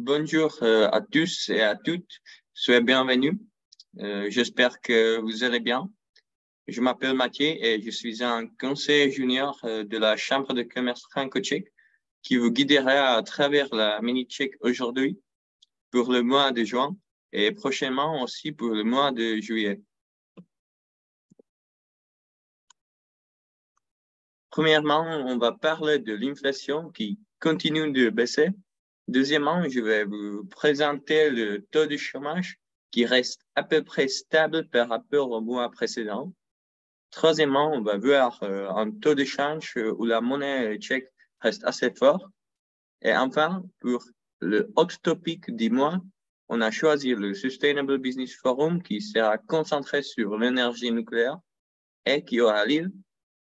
Bonjour à tous et à toutes, soyez bienvenus. J'espère que vous allez bien. Je m'appelle Mathieu et je suis un conseiller junior de la Chambre de commerce franco-tchèque qui vous guidera à travers la mini-tchèque aujourd'hui pour le mois de juin et prochainement aussi pour le mois de juillet. Premièrement, on va parler de l'inflation qui continue de baisser. Deuxièmement, je vais vous présenter le taux de chômage qui reste à peu près stable par rapport au mois précédent. Troisièmement, on va voir un taux de change où la monnaie tchèque reste assez fort. Et enfin, pour le hot topic du mois, on a choisi le Sustainable Business Forum qui sera concentré sur l'énergie nucléaire et qui aura lieu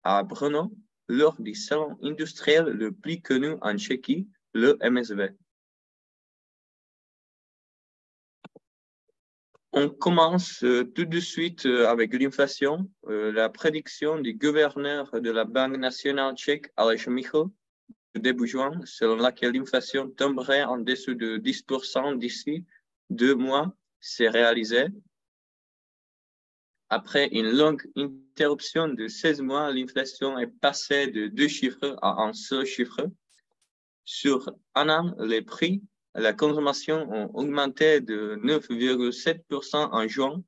à Brno lors du salon industriel le plus connu en Tchéquie, le MSV. On commence tout de suite avec l'inflation. La prédiction du gouverneur de la Banque nationale tchèque, Aleš Michal, de début juin, selon laquelle l'inflation tomberait en dessous de 10% d'ici 2 mois, s'est réalisée. Après une longue interruption de 16 mois, l'inflation est passée de 2 chiffres à un seul chiffre. Sur un an, les prix à la consommation ont augmenté de 9,7% en juin,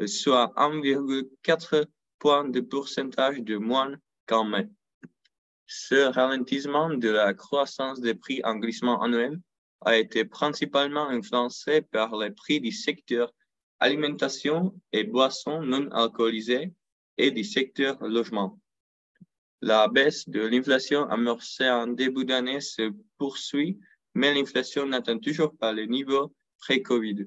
soit 1,4 point de pourcentage de moins qu'en mai. Ce ralentissement de la croissance des prix en glissement annuel a été principalement influencé par les prix du secteur alimentation et boissons non alcoolisées et du secteur logement. La baisse de l'inflation amorcée en début d'année se poursuit, mais l'inflation n'atteint toujours pas le niveau pré-Covid.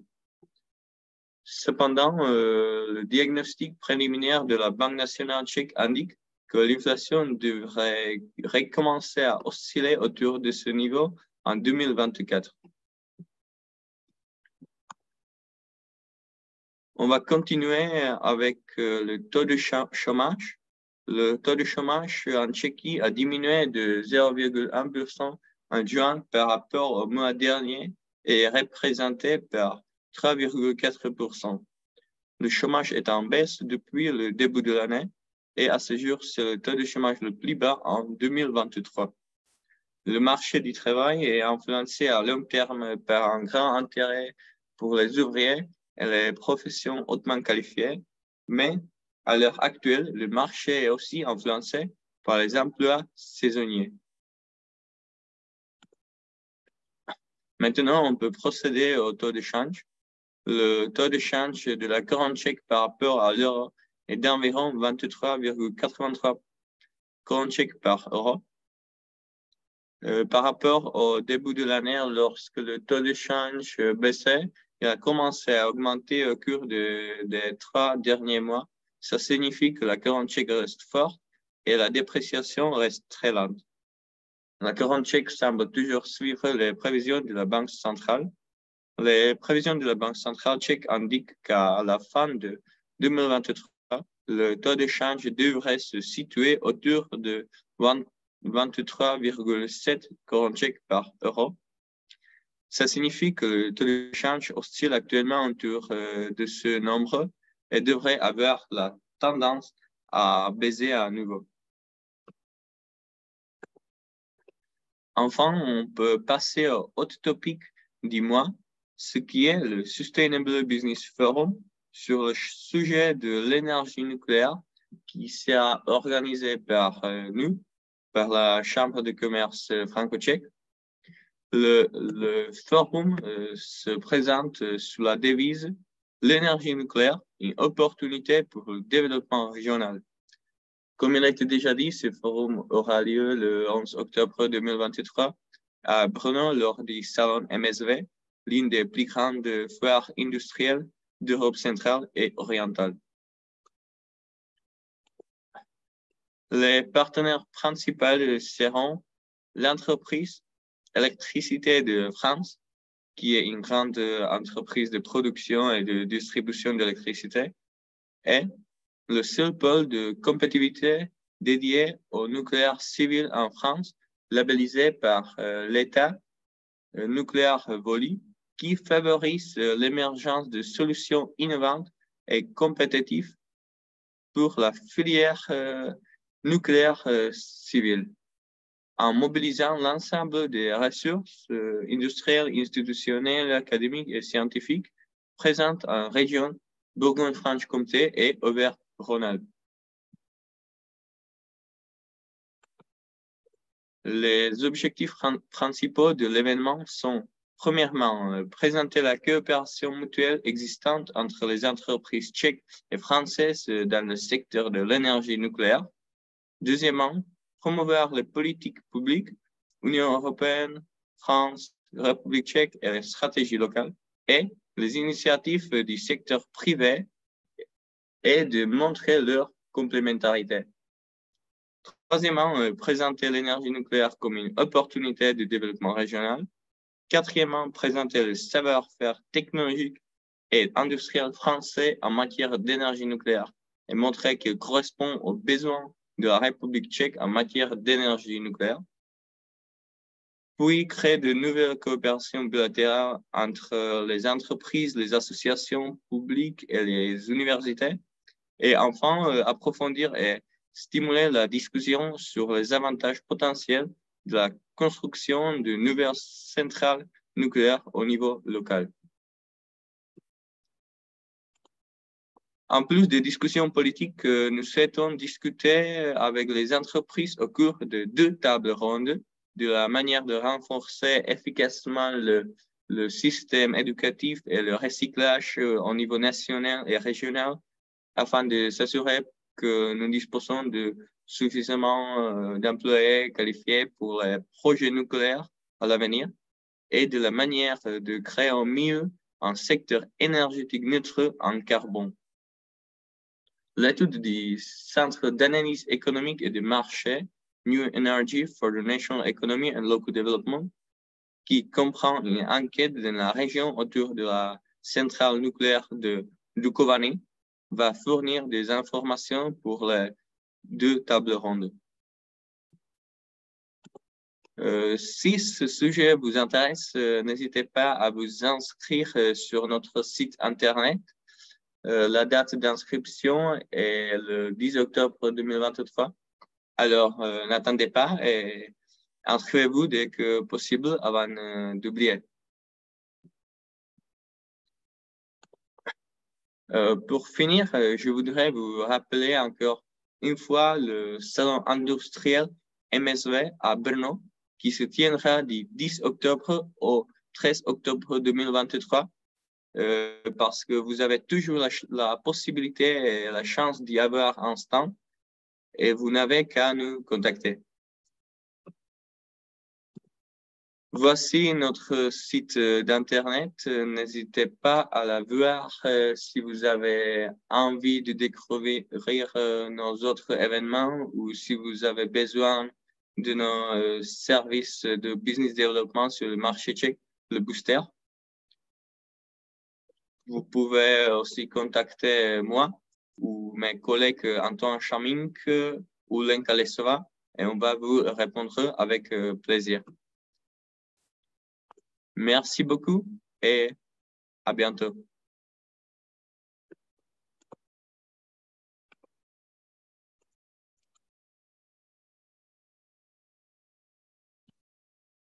Cependant, le diagnostic préliminaire de la Banque nationale tchèque indique que l'inflation devrait recommencer à osciller autour de ce niveau en 2024. On va continuer avec le taux de chômage. Le taux de chômage en Tchéquie a diminué de 0,1% en juin par rapport au mois dernier et est représenté par 3,4%. Le chômage est en baisse depuis le début de l'année et à ce jour, c'est le taux de chômage le plus bas en 2023. Le marché du travail est influencé à long terme par un grand intérêt pour les ouvriers et les professions hautement qualifiées, mais à l'heure actuelle, le marché est aussi influencé par les emplois saisonniers. Maintenant, on peut procéder au taux de change. Le taux de change de la couronne tchèque par rapport à l'euro est d'environ 23,83 couronnes tchèques par euro. Par rapport au début de l'année, lorsque le taux de change baissait, il a commencé à augmenter au cours des 3 derniers mois. Ça signifie que la couronne tchèque reste forte et la dépréciation reste très lente. La couronne tchèque semble toujours suivre les prévisions de la Banque centrale. Les prévisions de la Banque centrale tchèque indiquent qu'à la fin de 2023, le taux de change devrait se situer autour de 23,7 couronnes tchèques par euro. Ça signifie que le taux de change oscille actuellement autour de ce nombre et devrait avoir la tendance à baisser à nouveau. Enfin, on peut passer au hot topic du mois, ce qui est le Sustainable Business Forum sur le sujet de l'énergie nucléaire qui sera organisé par nous, par la Chambre de commerce franco-tchèque. Le forum se présente sous la devise « L'énergie nucléaire, une opportunité pour le développement régional ». Comme il a été déjà dit, ce forum aura lieu le 11 octobre 2023 à Brno lors du salon MSV, l'une des plus grandes foires industrielles d'Europe centrale et orientale. Les partenaires principaux seront l'entreprise Électricité de France, qui est une grande entreprise de production et de distribution d'électricité, et le seul pôle de compétitivité dédié au nucléaire civil en France, labellisé par l'État, nucléaire Voli, qui favorise l'émergence de solutions innovantes et compétitives pour la filière nucléaire civile, en mobilisant l'ensemble des ressources industrielles, institutionnelles, académiques et scientifiques présentes en région Bourgogne-Franche-Comté et Auvergne-Rhône-Alpes. Les objectifs principaux de l'événement sont, premièrement, présenter la coopération mutuelle existante entre les entreprises tchèques et françaises dans le secteur de l'énergie nucléaire. Deuxièmement, promouvoir les politiques publiques, Union européenne, France, République tchèque et les stratégies locales, et les initiatives du secteur privé et de montrer leur complémentarité. Troisièmement, présenter l'énergie nucléaire comme une opportunité de développement régional. Quatrièmement, présenter le savoir-faire technologique et industriel français en matière d'énergie nucléaire et montrer qu'il correspond aux besoins de la République tchèque en matière d'énergie nucléaire. Puis, créer de nouvelles coopérations bilatérales entre les entreprises, les associations publiques et les universités. Et enfin, approfondir et stimuler la discussion sur les avantages potentiels de la construction de nouvelles centrales nucléaires au niveau local. En plus des discussions politiques, nous souhaitons discuter avec les entreprises au cours de 2 tables rondes de la manière de renforcer efficacement le système éducatif et le recyclage au niveau national et régional afin de s'assurer que nous disposons de suffisamment d'employés qualifiés pour les projets nucléaires à l'avenir et de la manière de créer au mieux un secteur énergétique neutre en carbone. L'étude du Centre d'analyse économique et de marché New Energy for the National Economy and Local Development, qui comprend une enquête dans la région autour de la centrale nucléaire de Dukovany, va fournir des informations pour les 2 tables rondes. Si ce sujet vous intéresse, n'hésitez pas à vous inscrire sur notre site Internet. La date d'inscription est le 10 octobre 2023. Alors, n'attendez pas et inscrivez-vous dès que possible avant d'oublier. Pour finir, je voudrais vous rappeler encore une fois le salon industriel MSV à Brno qui se tiendra du 10 octobre au 13 octobre 2023 parce que vous avez toujours la possibilité et la chance d'y avoir un stand et vous n'avez qu'à nous contacter. Voici notre site d'Internet. N'hésitez pas à la voir si vous avez envie de découvrir nos autres événements ou si vous avez besoin de nos services de business development sur le marché tchèque, le Booster. Vous pouvez aussi contacter moi ou mes collègues Antoine Chamink ou Lenka Lesova et on va vous répondre avec plaisir. Merci beaucoup et à bientôt.